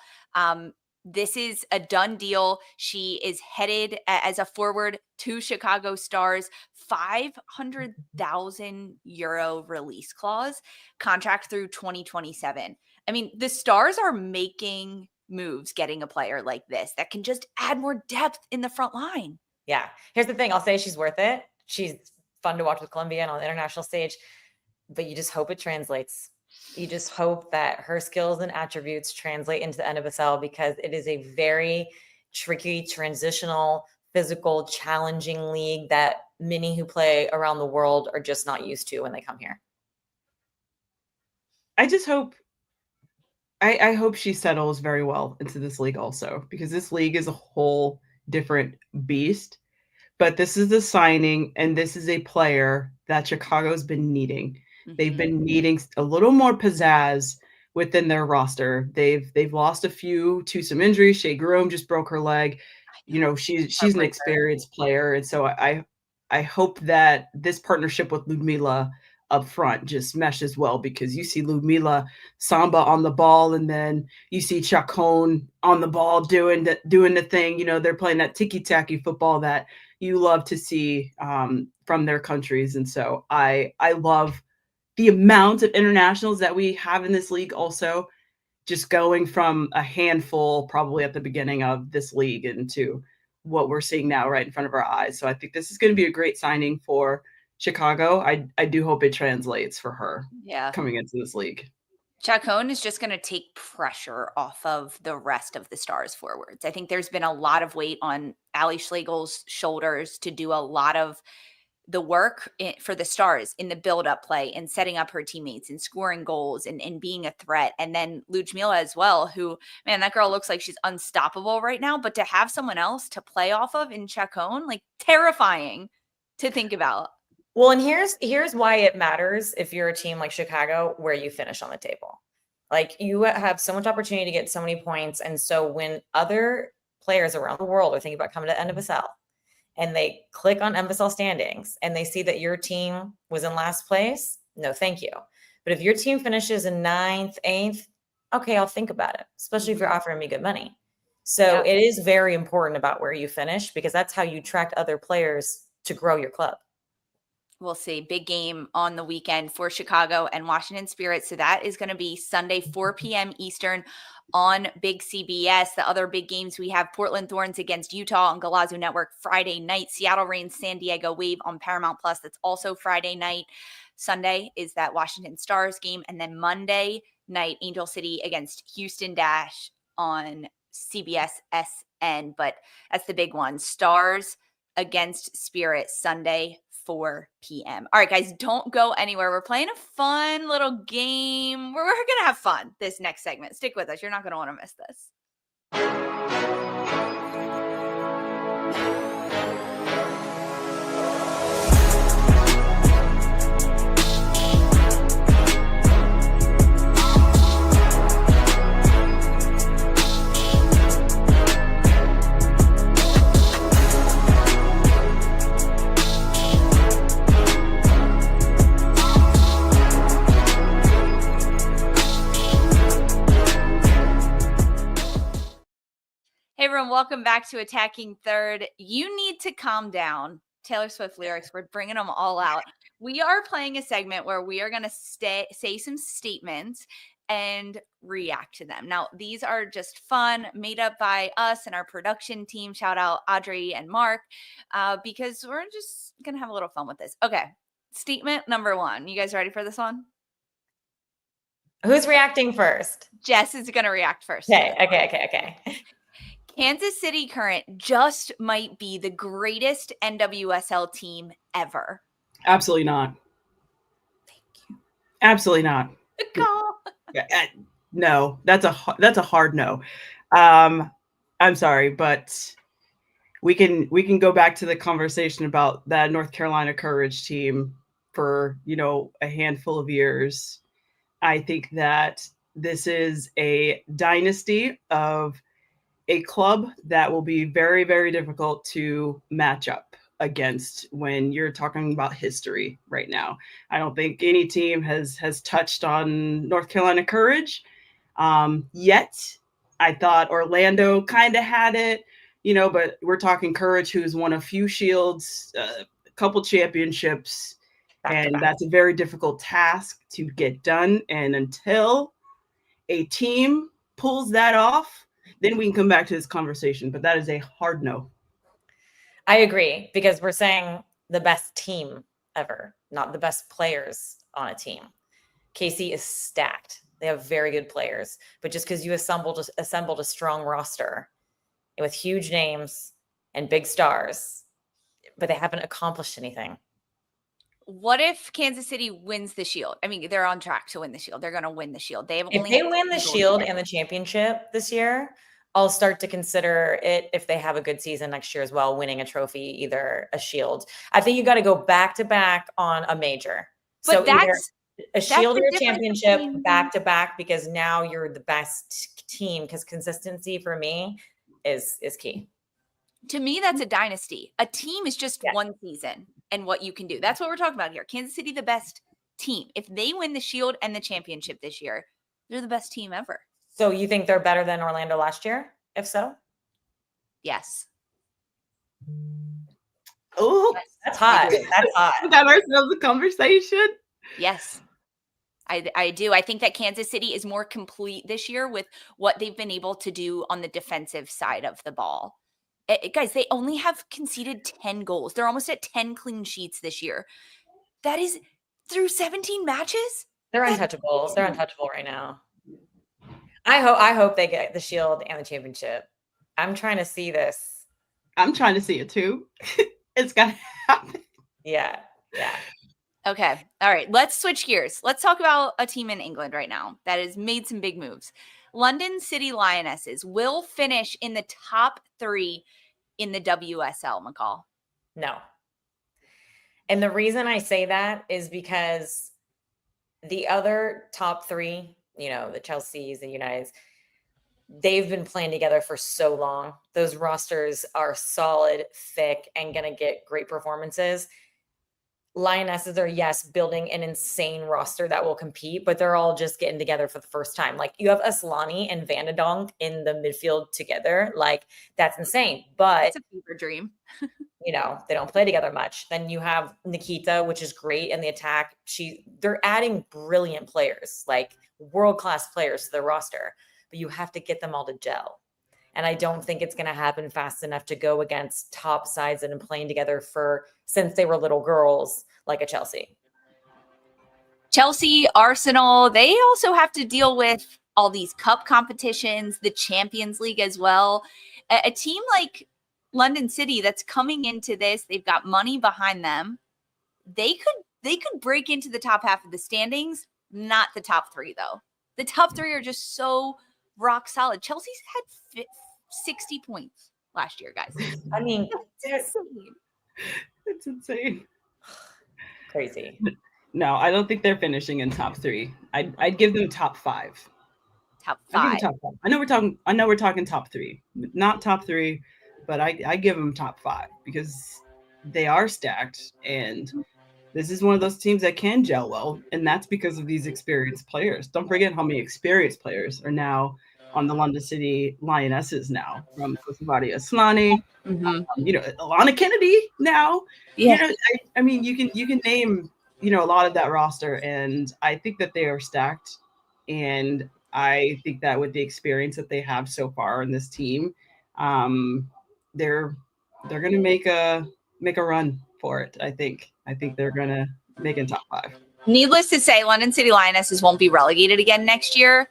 This is a done deal. She is headed as a forward to Chicago Stars, €500,000 release clause, contract through 2027. I mean, the Stars are making moves getting a player like this that can just add more depth in the front line. Yeah. Here's the thing. I'll say she's worth it. She's fun to watch with Colombian on the international stage, but you just hope it translates. You just hope that her skills and attributes translate into the NWSL, because it is a very tricky, transitional, physical, challenging league that many who play around the world are just not used to when they come here. I just hope I hope she settles very well into this league also, because this league is a whole different beast. But this is a signing, and this is a player that Chicago's been needing. They've been needing a little more pizzazz within their roster. They've lost a few to some injuries. Shea Groom just broke her leg. You know, she's an experienced player. And so I hope that this partnership with Ludmila up front just meshes well, because you see Ludmila Samba on the ball, and then you see Chacón on the ball doing the thing. You know, they're playing that ticky-tacky football that you love to see from their countries. And so I love the amount of internationals that we have in this league, also just going from a handful probably at the beginning of this league into what we're seeing now right in front of our eyes. So I think this is going to be a great signing for Chicago. I do hope it translates for her coming into this league. Chacón is just going to take pressure off of the rest of the Stars forwards. I think there's been a lot of weight on Ali Schlegel's shoulders to do a lot of the work for the Stars in the build-up play and setting up her teammates and scoring goals and being a threat. And then Ludmila as well, who, man, that girl looks like she's unstoppable right now. But to have someone else to play off of in Chacón, like, terrifying to think about. Well, and here's why it matters if you're a team like Chicago, where you finish on the table. Like, you have so much opportunity to get so many points. And so when other players around the world are thinking about coming to NWSL, and they click on NWSL standings and they see that your team was in last place, no, thank you. But if your team finishes in 9th, 8th, okay, I'll think about it, especially if you're offering me good money. So it is very important about where you finish, because that's how you attract other players to grow your club. We'll see. Big game on the weekend for Chicago and Washington Spirit. So that is going to be Sunday, 4 p.m. Eastern on Big CBS. The other big games, we have Portland Thorns against Utah on Golazo Network Friday night. Seattle Reigns, San Diego Wave on Paramount Plus. That's also Friday night. Sunday is that Washington Stars game. And then Monday night, Angel City against Houston Dash on CBS SN. But that's the big one. Stars against Spirit Sunday, 4 p.m. All right, guys, don't go anywhere. We're playing a fun little game. We're going to have fun this next segment. Stick with us. You're not going to want to miss this. Hey everyone, welcome back to Attacking Third. You need to calm down. Taylor Swift lyrics, we're bringing them all out. We are playing a segment where we are going to say some statements and react to them. Now, these are just fun, made up by us and our production team. Shout out Audrey and Mark, because we're just going to have a little fun with this. Okay, statement number 1. You guys ready for this one? Who's reacting first? Jess is going to react first. Okay. Kansas City Current just might be the greatest NWSL team ever. Absolutely not. Thank you. Absolutely not. No, that's a hard no. I'm sorry, but we can go back to the conversation about that North Carolina Courage team for, a handful of years. I think that this is a dynasty of a club that will be very, very difficult to match up against when you're talking about history right now. I don't think any team has touched on North Carolina Courage yet. I thought Orlando kind of had it, but we're talking Courage, who's won a few shields, a couple championships, and that's a very difficult task to get done. And until a team pulls that off, then we can come back to this conversation, but that is a hard no. I agree, because we're saying the best team ever, not the best players on a team. KC is stacked. They have very good players, but just because you assembled a strong roster with huge names and big stars, but they haven't accomplished anything. What if Kansas City wins the Shield? I mean, they're on track to win the Shield. They're going to win the Shield. If they win the Shield and the championship this year, I'll start to consider it, if they have a good season next year as well, winning a trophy, either a Shield. I think you got to go back to back on a major. But so that's a Shield or a championship back to back, because now you're the best team, because consistency for me is key. To me, that's a dynasty. A team is just one season and what you can do. That's what we're talking about here. Kansas City, the best team. If they win the Shield and the championship this year, they're the best team ever. So you think they're better than Orlando last year? If so? Yes. Oh, that's hot. That's hot. We got ourselves a conversation. Yes. I do. I think that Kansas City is more complete this year with what they've been able to do on the defensive side of the ball. Guys, they only have conceded 10 goals. They're almost at 10 clean sheets this year. That is through 17 matches? They're untouchable. They're untouchable right now. I hope they get the Shield and the championship. I'm trying to see this. I'm trying to see it too. It's got to happen. Yeah. Okay. All right. Let's switch gears. Let's talk about a team in England right now that has made some big moves. London City Lionesses will finish in the top 3 in the WSL, McCall. No. And the reason I say that is because the other top 3, the Chelseas, the Uniteds, they've been playing together for so long. Those rosters are solid, thick, and going to get great performances. Lionesses are, yes, building an insane roster that will compete, but they're all just getting together for the first time. Like, you have Aslani and Van de Donk in the midfield together. Like, that's insane. But it's a fever dream. They don't play together much. Then you have Nikita, which is great in the attack. They're adding brilliant players, like world-class players to the roster, but you have to get them all to gel. And I don't think it's going to happen fast enough to go against top sides that have been playing together since they were little girls, like a Chelsea. Chelsea, Arsenal, they also have to deal with all these cup competitions, the Champions League as well. A team like London City that's coming into this, they've got money behind them. they could break into the top half of the standings, not the top 3 though. The top 3 are just so rock solid. Chelsea's had 60 points last year, guys. I mean, It's insane. It's insane. Crazy. No, I don't think they're finishing in top 3. I'd give them top 5. Top I give 5. them top 5. I know we're talking top 3, not top 3, but I give them top 5 because they are stacked, and this is one of those teams that can gel well, and that's because of these experienced players. Don't forget how many experienced players are now on the London City Lionesses now, from Kosovadi Aslani, Alanna Kennedy now. Yeah. I mean, you can name a lot of that roster, and I think that they are stacked, and I think that with the experience that they have so far in this team, they're going to make a run for it. I think they're going to make it top 5. Needless to say, London City Lionesses won't be relegated again next year,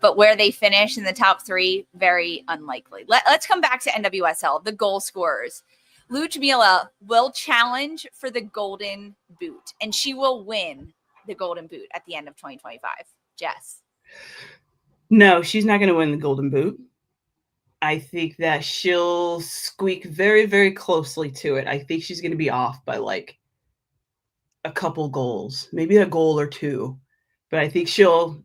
but where they finish in the top 3, very unlikely. Let's come back to NWSL, the goal scorers. Ludmila will challenge for the Golden Boot, and she will win the Golden Boot at the end of 2025. Jess? No, she's not going to win the Golden Boot. I think that she'll squeak very, very closely to it. I think she's going to be off by like a couple goals, maybe a goal or 2. But I think she'll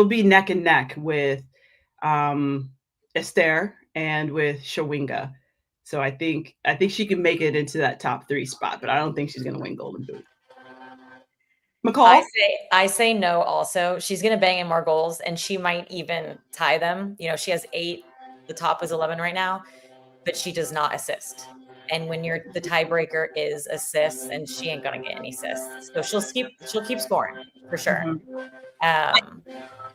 be neck and neck with Esther and with Shawinga. So I think she can make it into that top 3 spot, but I don't think she's going to win Golden Boot. McCall? I say no also. She's going to bang in more goals, and she might even tie them. She has 8. The top is 11 right now, but she does not assist. And when the tiebreaker is assists, and she ain't going to get any assists. So she'll keep scoring for sure.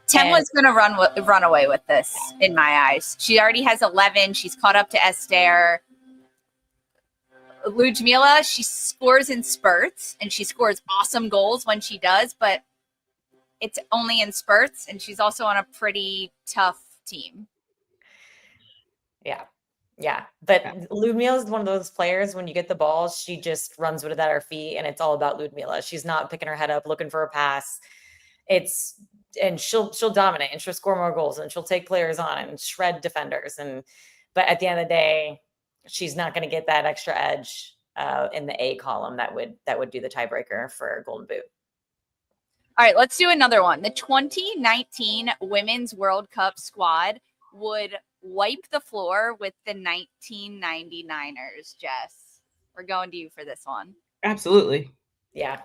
Temla's going to run away with this in my eyes. She already has 11. She's caught up to Esther. Ludmila, she scores in spurts, and she scores awesome goals when she does, but it's only in spurts, and she's also on a pretty tough team. Yeah. But Ludmila is one of those players, when you get the ball, she just runs with it at her feet, and it's all about Ludmila. She's not picking her head up, looking for a pass. And she'll dominate, and she'll score more goals, and she'll take players on and shred defenders. But at the end of the day, she's not going to get that extra edge in the A column that would do the tiebreaker for Golden Boot. All right, let's do another one. The 2019 Women's World Cup squad would wipe the floor with the 1999ers, Jess. We're going to you for this one. Absolutely. Yeah.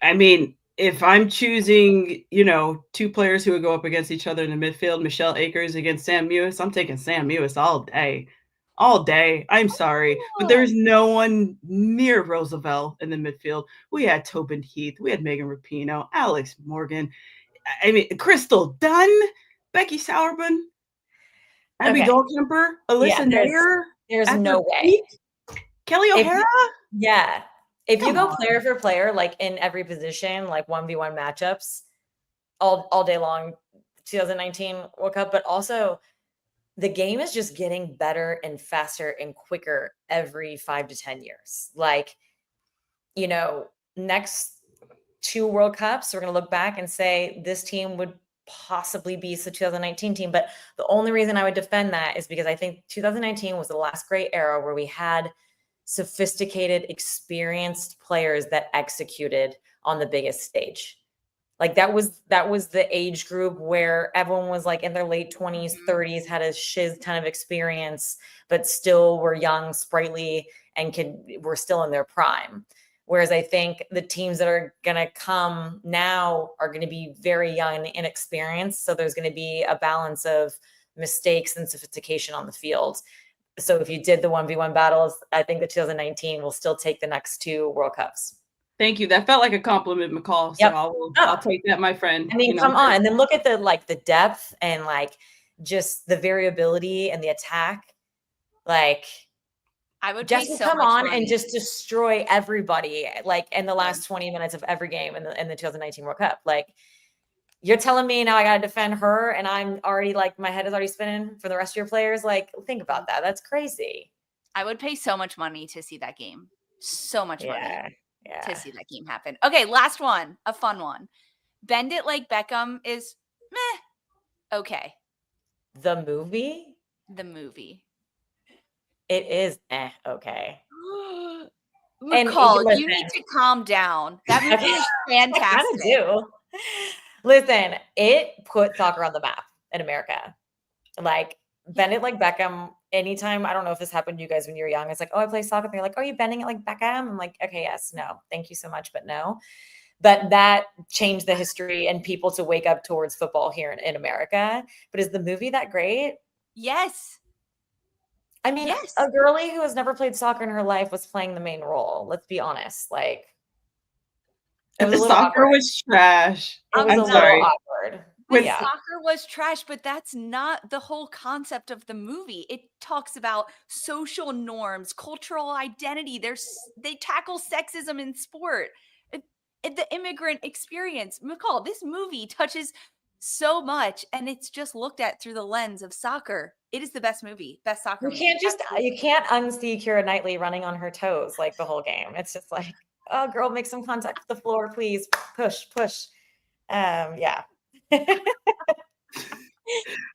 I mean, if I'm choosing, 2 players who would go up against each other in the midfield, Michelle Akers against Sam Mewis, I'm taking Sam Mewis all day. All day. I'm sorry, but there's no one near Roosevelt in the midfield. We had Tobin Heath. We had Megan Rapinoe, Alex Morgan. I mean, Crystal Dunn, Becky Sauerman, Abby Dahlkemper, Alyssa Nair. There's no way. Kelly O'Hara? If you go player for player, like in every position, like 1v1 matchups all day long, 2019 World Cup, but also the game is just getting better and faster and quicker every 5 to 10 years. Like, next 2 World Cups, we're going to look back and say this team would possibly be the 2019 team. But the only reason I would defend that is because I think 2019 was the last great era where we had sophisticated, experienced players that executed on the biggest stage. Like that was the age group where everyone was like in their late 20s, 30s, had a shiz ton of experience, but still were young, sprightly, and were still in their prime. Whereas I think the teams that are going to come now are going to be very young and inexperienced. So there's going to be a balance of mistakes and sophistication on the field. So if you did the 1v1 battles, I think the 2019 will still take the next 2 World Cups. Thank you. That felt like a compliment, McCall. So I'll take that, my friend. I mean, come on. And then look at the depth and just the variability and the attack. I would just come on and just destroy everybody in the last 20 minutes of every game in the 2019 World Cup. You're telling me now I got to defend her and I'm already my head is already spinning for the rest of your players. Think about that. That's crazy. I would pay so much money to see that game. So much money Yeah. to see that game happen. Okay, last one, a fun one. Bend It Like Beckham is meh. Okay. The movie? The movie. It is okay. McCall, listen. you need to calm down. That movie is fantastic. I kind of do. Listen, it put soccer on the map in America. Like, Bend It Like Beckham. Anytime, I don't know if this happened to you guys when you were young. It's like, oh, I play soccer. They're like, oh, you bending it like Beckham? I'm like, okay, yes, no, thank you so much, but no. But that changed the history and people to wake up towards football here in America. But is the movie that great? Yes. I mean, Yes. a girlie who has never played soccer in her life was playing the main role. Let's be honest. Like, it was a little soccer awkward. was trash. It was I'm a sorry. little awkward. But Yeah. soccer was trash, but that's not the whole concept of the movie. It talks about social norms, cultural identity. They tackle sexism in sport, the immigrant experience. McCall, this movie touches so much, and it's just looked at through the lens of soccer. It is the best movie, best soccer movie. You can't unsee Keira Knightley running on her toes like the whole game. It's just like, oh, girl, make some contact with the floor, please. Push. Yeah.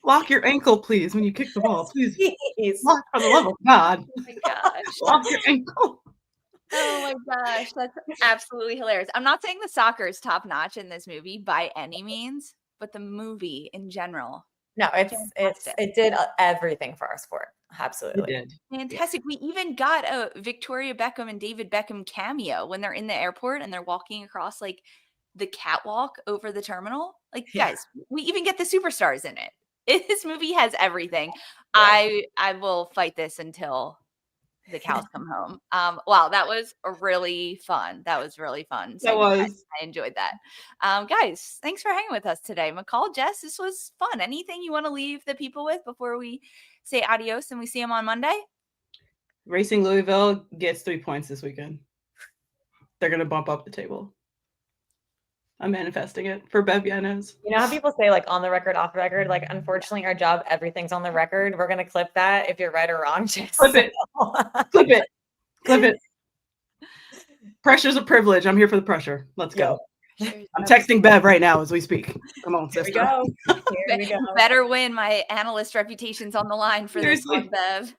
Lock your ankle, please, when you kick the ball. Please. Please. Lock, for the love of God. Oh my gosh. Lock your ankle. Oh my gosh, that's absolutely hilarious. I'm not saying the soccer is top notch in this movie by any means, but the movie in general. No, it did everything for our sport. Absolutely. It did. Fantastic. Yeah. We even got a Victoria Beckham and David Beckham cameo when they're in the airport and they're walking across like the catwalk over the terminal. Like, guys, we even get the superstars in it. This movie has everything. Yeah. I will fight this until the cows come home. Wow, that was really fun. That was really fun. That was. I enjoyed that. Guys, thanks for hanging with us today. McCall, Jess, this was fun. Anything you want to leave the people with before we say adios and we see them on Monday? Racing Louisville gets 3 points this weekend. They're going to bump up the table. I'm manifesting it for Bev Yanos. You know how people say, like, on the record, off the record? Like, unfortunately, our job, everything's on the record. We're going to clip that if you're right or wrong. Just clip it. Clip it. Clip it. Pressure's a privilege. I'm here for the pressure. Let's go. I'm texting Bev right now as we speak. Come on, sister. Here we go. Better win. My analyst reputation's on the line for this one, Bev.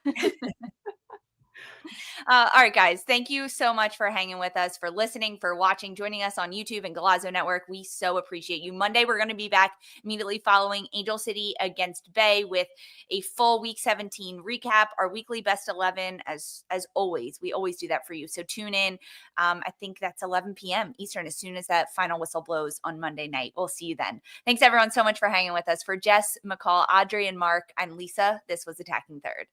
All right, guys, thank you so much for hanging with us, for listening, for watching, joining us on YouTube and Golazo Network. We so appreciate you. Monday, we're going to be back immediately following Angel City against Bay with a full Week 17 recap, our weekly best 11. As always, we always do that for you. So tune in. I think that's 11 p.m. Eastern, as soon as that final whistle blows on Monday night. We'll see you then. Thanks, everyone, so much for hanging with us. For Jess, McCall, Audrey, and Mark, I'm Lisa. This was Attacking Third.